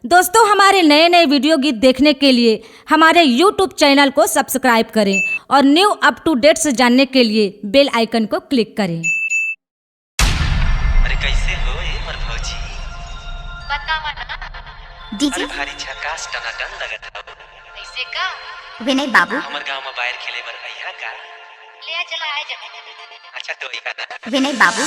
दोस्तों, हमारे नए नए वीडियो गीत देखने के लिए हमारे YouTube चैनल को सब्सक्राइब करें और न्यू अप टू डेट्स जानने के लिए बेल आइकन को क्लिक करें। अरे कैसे हो मोर भौजी? बतावा ना डीजे भारी झकास टनाटन लगत हो। ऐसे का विनय बाबू हमर गांव में बाहर खेले बर आइहा का? ले चला आए जब अच्छा तो इहा ना विनय बाबू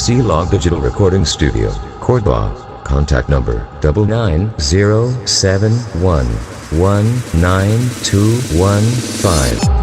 C-Log Digital Recording Studio, Cordoba. Contact number 99071192115.